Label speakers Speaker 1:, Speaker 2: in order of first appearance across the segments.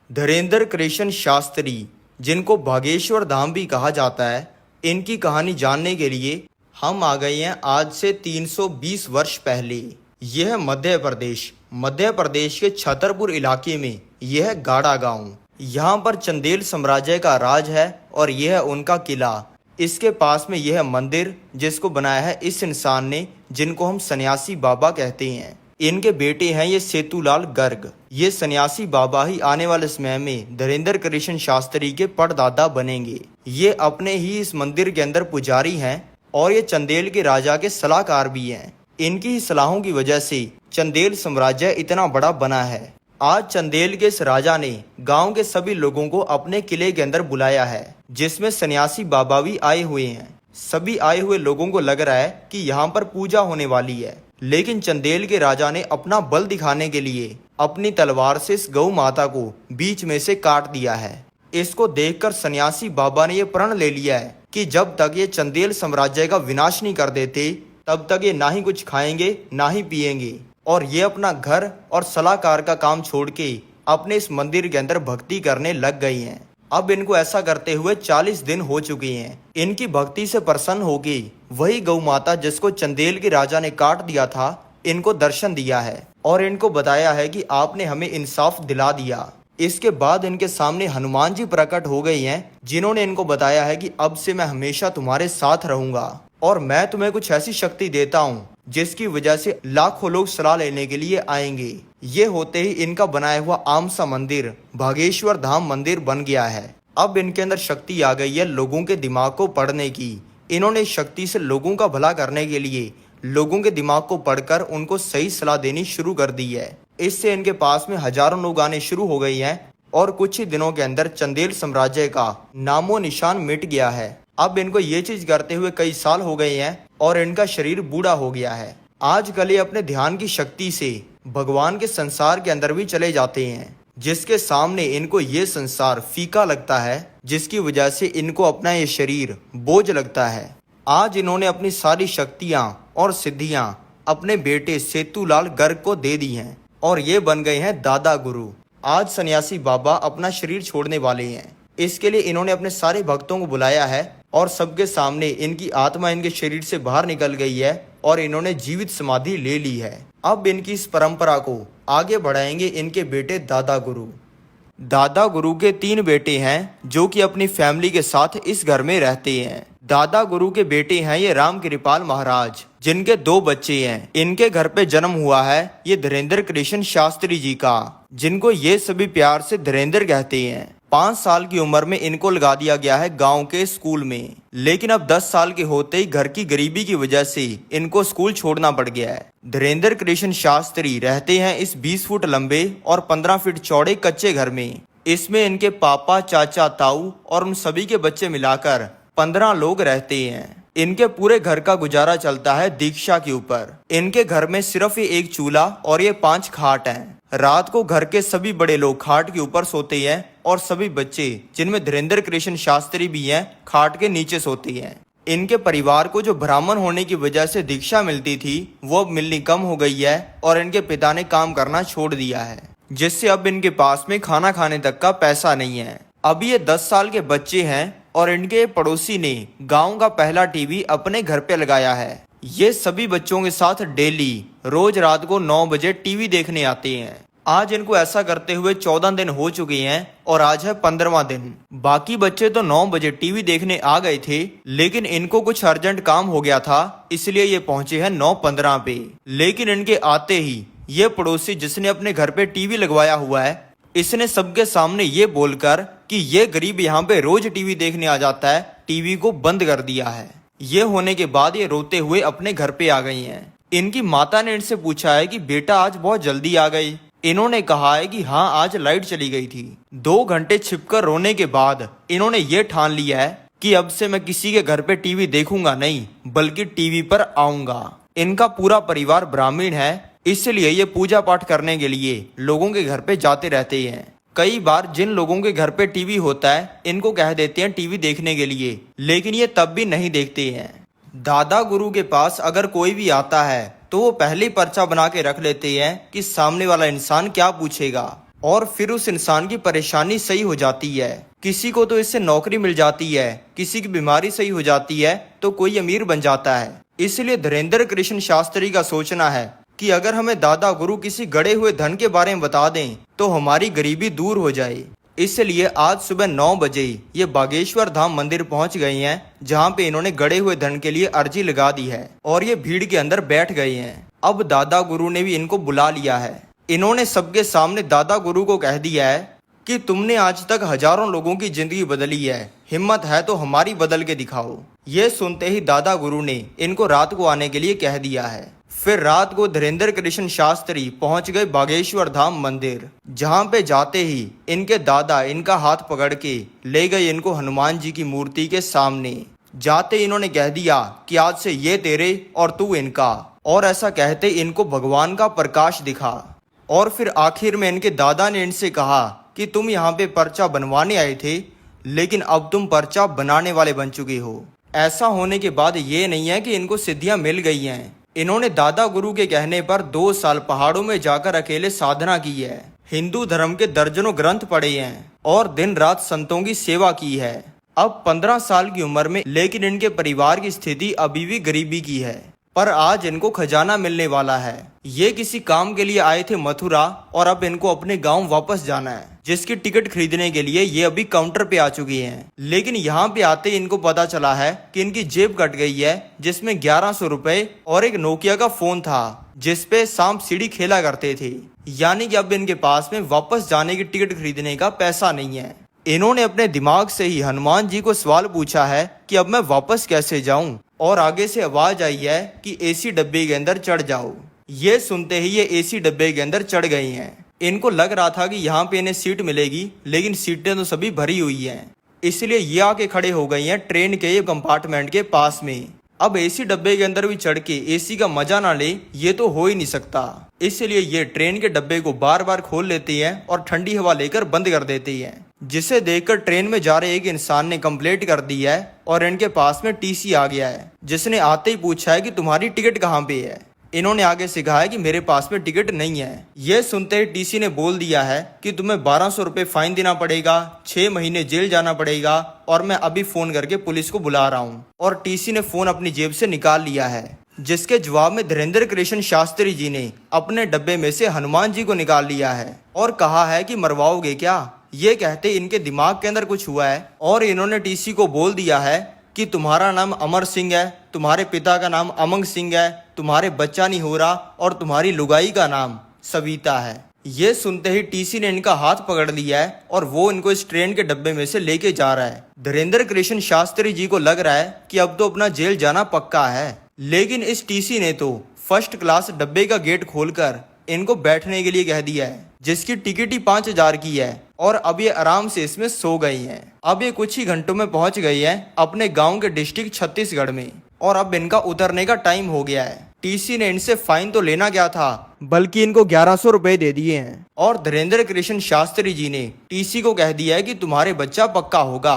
Speaker 1: धीरेंद्र कृष्ण शास्त्री, जिनको भागेश्वर धाम भी कहा जाता है, इनकी कहानी जानने के लिए हम आ गए हैं आज से 320 वर्ष पहले। यह मध्य प्रदेश के छतरपुर इलाके में यह गाड़ा गांव। यहाँ पर चंदेल साम्राज्य का राज है और यह है उनका किला। इसके पास में यह मंदिर जिसको बनाया है इस इंसान ने, जिनको हम सन्यासी बाबा कहते हैं। इनके बेटे हैं ये सेतुलाल गर्ग। ये सन्यासी बाबा ही आने वाले समय में धीरेंद्र कृष्ण शास्त्री के परदादा बनेंगे। ये अपने ही इस मंदिर के अंदर पुजारी हैं और ये चंदेल के राजा के सलाहकार भी हैं। इनकी ही सलाहों की वजह से चंदेल साम्राज्य इतना बड़ा बना है। आज चंदेल के इस राजा ने गांव के सभी लोगों को अपने किले के अंदर बुलाया है, जिसमें सन्यासी बाबा भी आए हुए हैं। सभी आए हुए लोगों को लग रहा है कि यहाँ पर पूजा होने वाली है, लेकिन चंदेल के राजा ने अपना बल दिखाने के लिए अपनी तलवार से इस गौ माता को बीच में से काट दिया है। इसको देखकर सन्यासी बाबा ने यह प्रण ले लिया है कि जब तक ये चंदेल साम्राज्य का विनाश नहीं कर देते, तब तक ये ना ही कुछ खाएंगे ना ही पिएंगे, और ये अपना घर और सलाहकार का काम छोड़ के अपने इस मंदिर के अंदर भक्ति करने लग गई हैं। अब इनको ऐसा करते हुए 40 दिन हो चुके हैं। इनकी भक्ति से प्रसन्न होगी वही गौ माता जिसको चंदेल के राजा ने काट दिया था, इनको दर्शन दिया है और इनको बताया है कि आपने हमें इंसाफ दिला दिया। इसके बाद इनके सामने हनुमान जी प्रकट हो गई हैं, जिन्होंने इनको बताया है कि अब से मैं हमेशा तुम्हारे साथ रहूंगा और मैं तुम्हें कुछ ऐसी शक्ति देता हूँ जिसकी वजह से लाखों लोग सलाह लेने के लिए आएंगे। ये होते ही इनका बनाया हुआ आम सा मंदिर भागेश्वर धाम मंदिर बन गया है। अब इनके अंदर शक्ति आ गई है लोगों के दिमाग को पढ़ने की। इन्होंने शक्ति से लोगों का भला करने के लिए लोगों के दिमाग को पढ़कर उनको सही सलाह देनी शुरू कर दी है। इससे इनके पास में हजारों लोग आने शुरू हो गए हैं और कुछ ही दिनों के अंदर चंदेल साम्राज्य का नामो निशान मिट गया है। अब इनको ये चीज करते हुए कई साल हो गए हैं और इनका शरीर बूढ़ा हो गया है। आजकल ये अपने ध्यान की शक्ति से भगवान के संसार के अंदर भी चले जाते हैं, जिसके सामने इनको ये संसार फीका लगता है, जिसकी वजह से इनको अपना ये शरीर बोझ लगता है। आज इन्होंने अपनी सारी शक्तियां और सिद्धियां अपने बेटे सेतुलाल गर्ग को दे दी हैं और ये बन गए हैं दादा गुरु। आज सन्यासी बाबा अपना शरीर छोड़ने वाले हैं। इसके लिए इन्होंने अपने सारे भक्तों को बुलाया है और सबके सामने इनकी आत्मा इनके शरीर से बाहर निकल गई है और इन्होंने जीवित समाधि ले ली है। अब इनकी इस परंपरा को आगे बढ़ाएंगे इनके बेटे दादा गुरु। दादा गुरु के 3 बेटे हैं जो कि अपनी फैमिली के साथ इस घर में रहते हैं। दादा गुरु के बेटे हैं ये राम कृपाल महाराज, जिनके 2 बच्चे हैं। इनके घर पे जन्म हुआ है ये धीरेंद्र कृष्ण शास्त्री जी का, जिनको ये सभी प्यार से धीरेंद्र कहते हैं। 5 साल की उम्र में इनको लगा दिया गया है गांव के स्कूल में, लेकिन अब 10 साल के होते ही घर की गरीबी की वजह से इनको स्कूल छोड़ना पड़ गया है। धीरेंद्र कृष्ण शास्त्री रहते हैं इस 20 फुट लंबे और 15 फीट चौड़े कच्चे घर में। इसमें इनके पापा, चाचा, ताऊ और उन सभी के बच्चे मिलाकर 15 लोग रहते हैं। इनके पूरे घर का गुजारा चलता है दीक्षा के ऊपर। इनके घर में सिर्फ ये 1 चूल्हा और ये 5 खाट हैं। रात को घर के सभी बड़े लोग खाट के ऊपर सोते हैं और सभी बच्चे, जिनमें धीरेंद्र कृष्ण शास्त्री भी हैं, खाट के नीचे सोते हैं। इनके परिवार को जो ब्राह्मण होने की वजह से दीक्षा मिलती थी, वो अब मिलनी कम हो गई है और इनके पिता ने काम करना छोड़ दिया है, जिससे अब इनके पास में खाना खाने तक का पैसा नहीं है। अभी ये 10 साल के बच्चे हैं और इनके पड़ोसी ने गाँव का पहला टीवी अपने घर पे लगाया है। ये सभी बच्चों के साथ डेली रोज रात को 9 बजे टीवी देखने आते हैं। आज इनको ऐसा करते हुए 14 दिन हो चुके हैं और आज है 15वां दिन। बाकी बच्चे तो 9 बजे टीवी देखने आ गए थे, लेकिन इनको कुछ अर्जेंट काम हो गया था, इसलिए ये पहुंचे हैं 9:15 पे। लेकिन इनके आते ही ये पड़ोसी जिसने अपने घर पे टीवी लगवाया हुआ है, इसने सबके सामने ये बोलकर कि ये गरीब यहाँ पे रोज टीवी देखने आ जाता है, टीवी को बंद कर दिया है। ये होने के बाद ये रोते हुए अपने घर पे आ गई हैं। इनकी माता ने इनसे पूछा है कि बेटा आज बहुत जल्दी आ गई। इन्होंने कहा है कि हाँ, आज लाइट चली गई थी। 2 घंटे छिपकर रोने के बाद इन्होंने ये ठान लिया है कि अब से मैं किसी के घर पे टीवी देखूंगा नहीं, बल्कि टीवी पर आऊंगा। इनका पूरा परिवार ब्राह्मण है, इसलिए ये पूजा पाठ करने के लिए लोगों के घर पे जाते रहते हैं। कई बार जिन लोगों के घर पे टीवी होता है, इनको कह देते हैं टीवी देखने के लिए, लेकिन ये तब भी नहीं देखते हैं। दादा गुरु के पास अगर कोई भी आता है तो वो पहले ही पर्चा बना के रख लेते हैं कि सामने वाला इंसान क्या पूछेगा, और फिर उस इंसान की परेशानी सही हो जाती है। किसी को तो इससे नौकरी मिल जाती है, किसी की बीमारी सही हो जाती है, तो कोई अमीर बन जाता है। इसलिए धीरेन्द्र कृष्ण शास्त्री का सोचना है कि अगर हमें दादा गुरु किसी गड़े हुए धन के बारे में बता दें तो हमारी गरीबी दूर हो जाए। इसलिए आज सुबह 9 बजे ये बागेश्वर धाम मंदिर पहुंच गए हैं, जहां पे इन्होंने गड़े हुए धन के लिए अर्जी लगा दी है और ये भीड़ के अंदर बैठ गए हैं। अब दादा गुरु ने भी इनको बुला लिया है। इन्होंने सबके सामने दादा गुरु को कह दिया है कि तुमने आज तक हजारों लोगों की जिंदगी बदली है, हिम्मत है तो हमारी बदल के दिखाओ। ये सुनते ही दादा गुरु ने इनको रात को आने के लिए कह दिया है। फिर रात को धीरेन्द्र कृष्ण शास्त्री पहुंच गए बागेश्वर धाम मंदिर, जहां पे जाते ही इनके दादा इनका हाथ पकड़ के ले गए इनको हनुमान जी की मूर्ति के सामने। जाते इन्होंने कह दिया कि आज से ये तेरे और तू इनका, और ऐसा कहते इनको भगवान का प्रकाश दिखा। और फिर आखिर में इनके दादा ने इनसे कहा कि तुम यहाँ पे पर्चा बनवाने आए थे, लेकिन अब तुम पर्चा बनाने वाले बन चुके हो। ऐसा होने के बाद ये नहीं है कि इनको सिद्धियां मिल गई हैं। इन्होंने दादा गुरु के कहने पर 2 साल पहाड़ों में जाकर अकेले साधना की है, हिंदू धर्म के दर्जनों ग्रंथ पढ़े हैं और दिन रात संतों की सेवा की है। अब 15 साल की उम्र में, लेकिन इनके परिवार की स्थिति अभी भी गरीबी की है। पर आज इनको खजाना मिलने वाला है। ये किसी काम के लिए आए थे मथुरा और अब इनको अपने गांव वापस जाना है, जिसकी टिकट खरीदने के लिए ये अभी काउंटर पे आ चुकी हैं। लेकिन यहाँ पे आते ही इनको पता चला है कि इनकी जेब कट गई है, जिसमें 1100 रुपए और एक नोकिया का फोन था, जिसपे सांप सीढ़ी खेला करते थे। यानी कि अब इनके पास में वापस जाने की टिकट खरीदने का पैसा नहीं है। इन्होंने अपने दिमाग से ही हनुमान जी को सवाल पूछा है कि अब मैं वापस कैसे जाऊं, और आगे से आवाज आई है कि एसी डब्बे के अंदर चढ़ जाओ। ये सुनते ही ये एसी डब्बे के अंदर चढ़ गई हैं। इनको लग रहा था कि यहाँ पे इन्हें सीट मिलेगी, लेकिन सीटें तो सभी भरी हुई हैं। इसलिए ये आके खड़े हो गई हैं ट्रेन के ये कंपार्टमेंट के पास में। अब एसी डब्बे के अंदर भी चढ़ के एसी का मजा ना ले, ये तो हो ही नहीं सकता। इसलिए ये ट्रेन के डब्बे को बार बार खोल लेती हैं और ठंडी हवा लेकर बंद कर देती हैं, जिसे देखकर ट्रेन में जा रहे एक इंसान ने कंप्लेंट कर दी है और इनके पास में टीसी आ गया है, जिसने आते ही पूछा है कि तुम्हारी टिकट कहाँ पे है। इन्होंने आगे से कहा है कि मेरे पास में टिकट नहीं है। ये सुनते ही टीसी ने बोल दिया है कि तुम्हें 1200 रुपए फाइन देना पड़ेगा, 6 महीने जेल जाना पड़ेगा, और मैं अभी फोन करके पुलिस को बुला रहा हूँ। और टीसी ने फोन अपनी जेब से निकाल लिया है, जिसके जवाब में धीरेन्द्र कृष्ण शास्त्री जी ने अपने डब्बे में से हनुमान जी को निकाल लिया है और कहा है कि मरवाओगे क्या। ये कहते इनके दिमाग के अंदर कुछ हुआ है और इन्होंने टीसी को बोल दिया है कि तुम्हारा नाम अमर सिंह है, तुम्हारे पिता का नाम अमंग सिंह है, तुम्हारे बच्चा नहीं हो रहा, और तुम्हारी लुगाई का नाम सविता है। ये सुनते ही टीसी ने इनका हाथ पकड़ लिया है और वो इनको इस ट्रेन के डब्बे में से लेके जा रहा है। धीरेन्द्र कृष्ण शास्त्री जी को लग रहा है कि अब तो अपना जेल जाना पक्का है, लेकिन इस टीसी ने तो फर्स्ट क्लास डब्बे का गेट खोलकर इनको बैठने के लिए कह दिया है, जिसकी टिकट ही 5000 की है, और अब ये आराम से इसमें सो गई हैं। अब ये कुछ ही घंटों में पहुंच गई हैं अपने गांव के डिस्ट्रिक्ट छत्तीसगढ़ में, और अब इनका उतरने का टाइम हो गया है। टीसी ने इनसे फाइन तो लेना क्या था, बल्कि इनको 1100 रुपए दे दिए हैं। और धीरेन्द्र कृष्ण शास्त्री जी ने टीसी को कह दिया है कि तुम्हारे बच्चा पक्का होगा।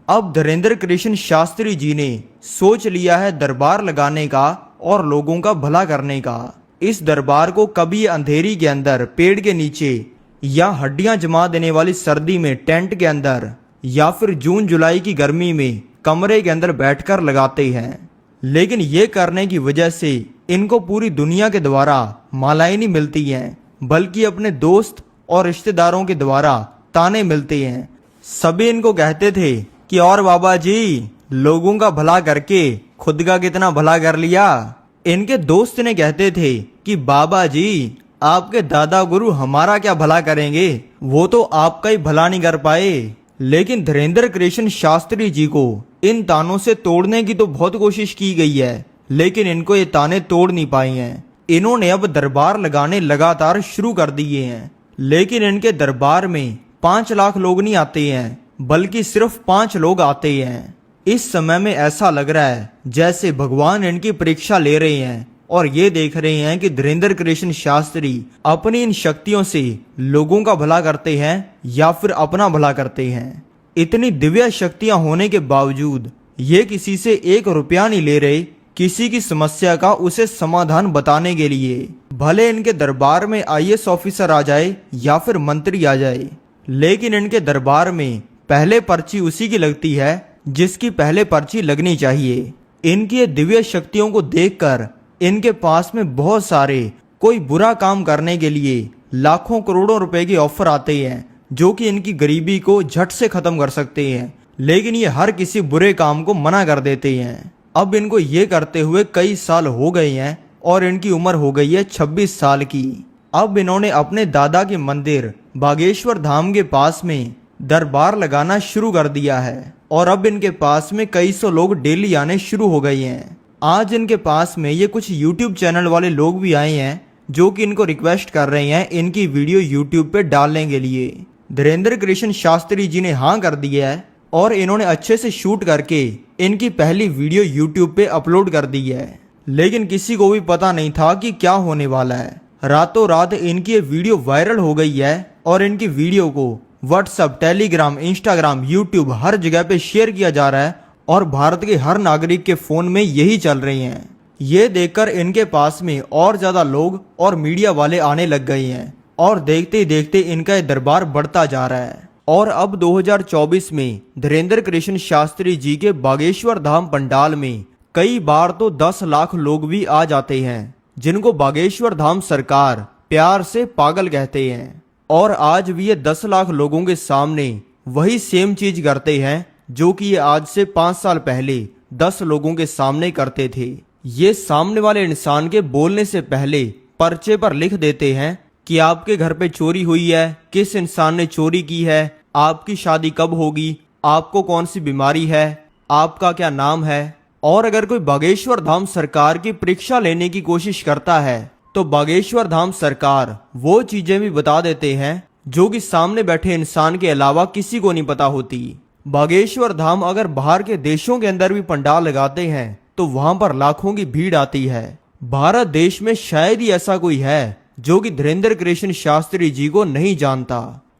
Speaker 1: अब धीरेन्द्र कृष्ण शास्त्री जी ने सोच लिया है दरबार लगाने का और लोगों का भला करने का। इस दरबार को कभी अंधेरी के अंदर पेड़ के नीचे, या हड्डियां जमा देने वाली सर्दी में टेंट के अंदर, या फिर जून जुलाई की गर्मी में कमरे के अंदर बैठकर लगाते हैं। लेकिन ये करने की वजह से इनको पूरी दुनिया के द्वारा मालाएं नहीं मिलती हैं, बल्कि अपने दोस्त और रिश्तेदारों के द्वारा ताने मिलते हैं। सभी इनको कहते थे कि और बाबा जी, लोगों का भला करके खुद का कितना भला कर लिया। इनके दोस्त ने कहते थे कि बाबा जी, आपके दादा गुरु हमारा क्या भला करेंगे, वो तो आपका ही भला नहीं कर पाए। लेकिन धीरेन्द्र कृष्ण शास्त्री जी को इन तानों से तोड़ने की तो बहुत कोशिश की गई है, लेकिन इनको ये ताने तोड़ नहीं पाई हैं। इन्होंने अब दरबार लगाने लगातार शुरू कर दिए हैं, लेकिन इनके दरबार में 5 लाख लोग नहीं आते हैं, बल्कि सिर्फ 5 लोग आते हैं। इस समय में ऐसा लग रहा है जैसे भगवान इनकी परीक्षा ले रहे हैं और ये देख रहे हैं कि धीरेन्द्र कृष्ण शास्त्री अपनी इन शक्तियों से लोगों का भला करते हैं या फिर अपना भला करते हैं। इतनी दिव्य शक्तियां होने के बावजूद ये किसी से 1 रुपया नहीं ले रहे किसी की समस्या का उसे समाधान बताने के लिए। भले इनके दरबार में आईएएस ऑफिसर आ जाए या फिर मंत्री आ जाए, लेकिन इनके दरबार में पहले पर्ची उसी की लगती है जिसकी पहले पर्ची लगनी चाहिए। इनकी ये दिव्य शक्तियों को देखकर इनके पास में बहुत सारे कोई बुरा काम करने के लिए लाखों करोड़ों रुपए के ऑफर आते हैं, जो कि इनकी गरीबी को झट से खत्म कर सकते हैं। लेकिन ये हर किसी बुरे काम को मना कर देते हैं। अब इनको ये करते हुए कई साल हो गए हैं और इनकी उम्र हो गई है 26 साल की। अब इन्होंने अपने दादा के मंदिर बागेश्वर धाम के पास में दरबार लगाना शुरू कर दिया है और अब इनके पास में कई सौ लोग डेली आने शुरू हो गए हैं। आज इनके पास में ये कुछ यूट्यूब चैनल वाले लोग भी आए हैं जो कि इनको रिक्वेस्ट कर रहे हैं इनकी वीडियो यूट्यूब पे डालने के लिए। धीरेन्द्र कृष्ण शास्त्री जी ने हाँ कर दिया है और इन्होंने अच्छे से शूट करके इनकी पहली वीडियो यूट्यूब पे अपलोड कर दी है। लेकिन किसी को भी पता नहीं था कि क्या होने वाला है। रातों रात इनकी ये वीडियो वायरल हो गई है और इनकी वीडियो को व्हाट्सएप, टेलीग्राम, इंस्टाग्राम, यूट्यूब हर जगह पे शेयर किया जा रहा है और भारत के हर नागरिक के फोन में यही चल रही हैं। ये देखकर इनके पास में और ज्यादा लोग और मीडिया वाले आने लग गए हैं और देखते ही देखते इनका ये दरबार बढ़ता जा रहा है। और अब 2024 में धीरेन्द्र कृष्ण शास्त्री जी के बागेश्वर धाम पंडाल में कई बार तो 10 लाख लोग भी आ जाते हैं, जिनको बागेश्वर धाम सरकार प्यार से पागल कहते हैं। और आज भी ये 10 लाख लोगों के सामने वही सेम चीज करते हैं जो कि ये आज से 5 साल पहले 10 लोगों के सामने करते थे। ये सामने वाले इंसान के बोलने से पहले पर्चे पर लिख देते हैं कि आपके घर पे चोरी हुई है, किस इंसान ने चोरी की है, आपकी शादी कब होगी, आपको कौन सी बीमारी है, आपका क्या नाम है। और अगर कोई बागेश्वर धाम सरकार की परीक्षा लेने की कोशिश करता है तो बागेश्वर धाम सरकार वो चीजें भी बता देते हैं जो कि सामने बैठे इंसान के अलावा किसी को नहीं पता होती। बागेश्वर धाम अगर बाहर के देशों के अंदर भी पंडाल लगाते हैं तो वहां पर लाखों की भीड़ आती है। भारत देश में शायद ही ऐसा कोई है जो कि धीरेन्द्र कृष्ण शास्त्री जी को नहीं जानता।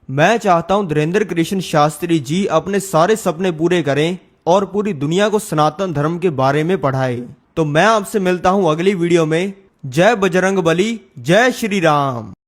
Speaker 1: मैं चाहता हूं धीरेन्द्र कृष्ण शास्त्री जी अपने सारे सपने पूरे करें और पूरी दुनिया को सनातन धर्म के बारे में पढ़ाए। तो मैं आपसे मिलता हूं अगली वीडियो में। जय बजरंग बली, जय श्री राम।